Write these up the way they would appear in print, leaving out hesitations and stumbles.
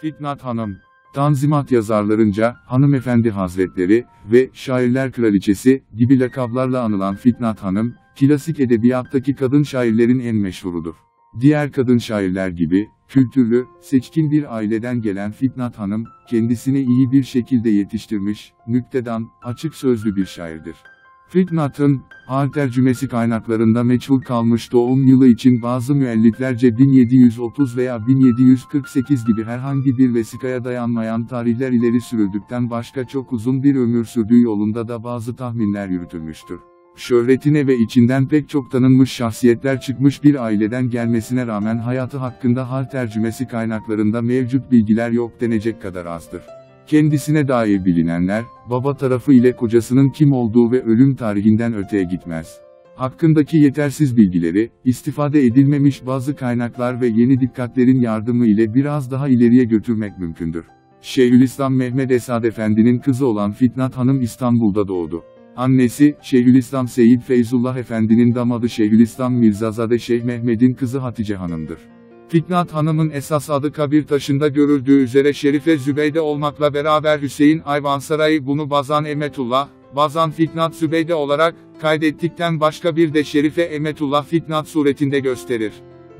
Fitnat Hanım, Tanzimat yazarlarınca "Hanımefendi Hazretleri" ve "Şairler Kraliçesi" gibi lakaplarla anılan Fitnat Hanım, klasik edebiyattaki kadın şairlerin en meşhurudur. Diğer kadın şairler gibi, kültürlü, seçkin bir aileden gelen Fitnat Hanım, kendisini iyi bir şekilde yetiştirmiş, nüktedan, açık sözlü bir şairdir. Fitnat'ın, tercümesi kaynaklarında meçhul kalmış doğum yılı için bazı müelliflerce 1730 veya 1748 gibi herhangi bir vesikaya dayanmayan tarihler ileri sürüldükten başka çok uzun bir ömür sürdüğü yolunda da bazı tahminler yürütülmüştür. Şöhretine ve içinden pek çok tanınmış şahsiyetler çıkmış bir aileden gelmesine rağmen hayatı hakkında hal tercümesi kaynaklarında mevcut bilgiler yok denecek kadar azdır. Kendisine dair bilinenler, baba tarafı ile kocasının kim olduğu ve ölüm tarihinden öteye gitmez. Hakkındaki yetersiz bilgileri, istifade edilmemiş bazı kaynaklar ve yeni dikkatlerin yardımı ile biraz daha ileriye götürmek mümkündür. Şeyhülislam Mehmed Esad Efendi'nin kızı olan Fitnat Hanım İstanbul'da doğdu. Annesi, Şeyhülislam Seyyid Feyzullah Efendi'nin damadı Şeyhülislam Mirzazade Şeyh Mehmed'in kızı Hatice Hanım'dır. Fitnat Hanım'ın esas adı Kabirtaşı'nda görüldüğü üzere Şerife Zübeyde olmakla beraber Hüseyin Ayvansaray'ı bunu Bazan Emetullah, Bazan Fitnat Zübeyde olarak kaydettikten başka bir de Şerife Emetullah Fitnat suretinde gösterir.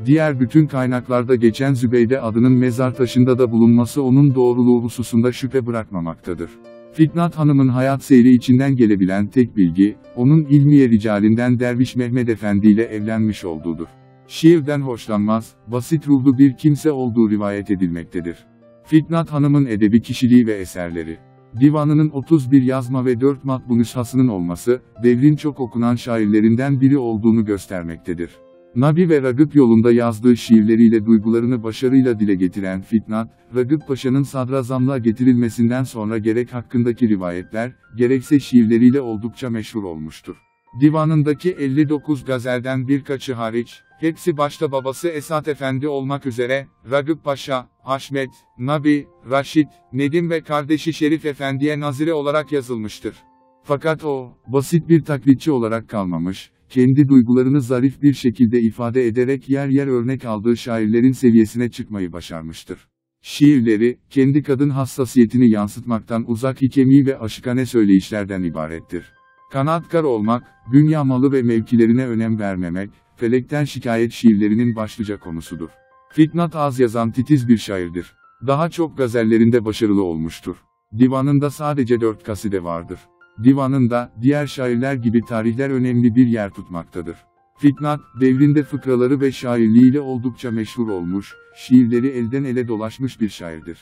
Diğer bütün kaynaklarda geçen Zübeyde adının mezar taşında da bulunması onun doğruluğu hususunda şüphe bırakmamaktadır. Fitnat Hanım'ın hayat seyri içinden gelebilen tek bilgi, onun ilmiye ricalinden Derviş Mehmed Efendi ile evlenmiş olduğudur. Şiirden hoşlanmaz, basit ruhlu bir kimse olduğu rivayet edilmektedir. Fitnat Hanım'ın edebi kişiliği ve eserleri. Divanının 31 yazma ve 4 matbu nüshasının olması, devrin çok okunan şairlerinden biri olduğunu göstermektedir. Nabi ve Ragıp yolunda yazdığı şiirleriyle duygularını başarıyla dile getiren Fitnat, Ragıp Paşa'nın sadrazamlığa getirilmesinden sonra gerek hakkındaki rivayetler, gerekse şiirleriyle oldukça meşhur olmuştur. Divanındaki 59 gazelden birkaçı hariç, hepsi başta babası Esat Efendi olmak üzere, Ragıp Paşa, Haşmet, Nabi, Raşit, Nedim ve kardeşi Şerif Efendi'ye nazire olarak yazılmıştır. Fakat o, basit bir taklitçi olarak kalmamış, kendi duygularını zarif bir şekilde ifade ederek yer yer örnek aldığı şairlerin seviyesine çıkmayı başarmıştır. Şiirleri, kendi kadın hassasiyetini yansıtmaktan uzak hikemi ve aşıkane söyleyişlerden ibarettir. Kanaatkar olmak, dünya malı ve mevkilerine önem vermemek, felekten şikayet şiirlerinin başlıca konusudur. Fitnat az yazan titiz bir şairdir. Daha çok gazellerinde başarılı olmuştur. Divanında sadece 4 kaside vardır. Divanında, diğer şairler gibi tarihler önemli bir yer tutmaktadır. Fitnat, devrinde fıkraları ve şairliğiyle oldukça meşhur olmuş, şiirleri elden ele dolaşmış bir şairdir.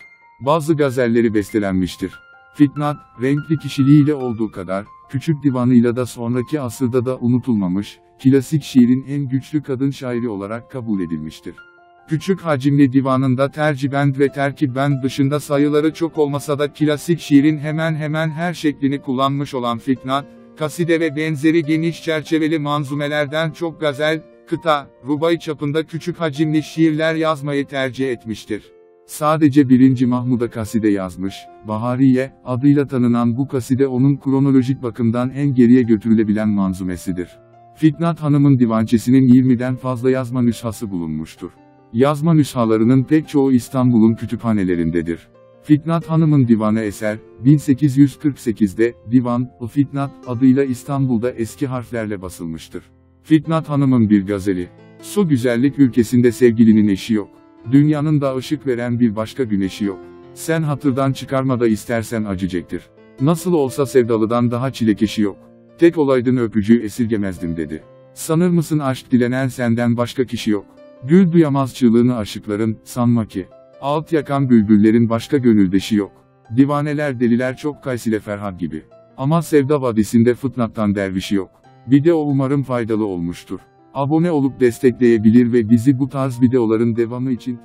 Bazı gazelleri bestelenmiştir. Fitnat, renkli kişiliğiyle olduğu kadar, küçük divanıyla da sonraki asırda da unutulmamış, klasik şiirin en güçlü kadın şairi olarak kabul edilmiştir. Küçük hacimli divanında tercibend ve terkibend dışında sayıları çok olmasa da klasik şiirin hemen hemen her şeklini kullanmış olan Fitnat, kaside ve benzeri geniş çerçeveli manzumelerden çok gazel, kıta, rubai çapında küçük hacimli şiirler yazmayı tercih etmiştir. Sadece 1. Mahmud'a kaside yazmış, Bahariye, adıyla tanınan bu kaside onun kronolojik bakımdan en geriye götürülebilen manzumesidir. Fitnat Hanım'ın divançesinin 20'den fazla yazma nüshası bulunmuştur. Yazma nüshalarının pek çoğu İstanbul'un kütüphanelerindedir. Fitnat Hanım'ın divanı eser, 1848'de, Divan-ı Fitnat adıyla İstanbul'da eski harflerle basılmıştır. Fitnat Hanım'ın bir gazeli. Su güzellik ülkesinde sevgilinin eşi yok. Dünyanın da ışık veren bir başka güneşi yok. Sen hatırdan çıkarma da istersen acıcektir. Nasıl olsa sevdalıdan daha çilekeşi yok. Tek olaydın öpücüğü esirgemezdim dedi. Sanır mısın aşk dilenen senden başka kişi yok. Gül duyamaz çığlığını aşıkların, sanma ki. Alt yakan bülbüllerin başka gönüldeşi yok. Divaneler deliler çok Kaysile Ferhat gibi. Ama Sevda Vadisi'nde Fitnat'tan dervişi yok. Video umarım faydalı olmuştur. Abone olup destekleyebilir ve bizi bu tarz videoların devamı için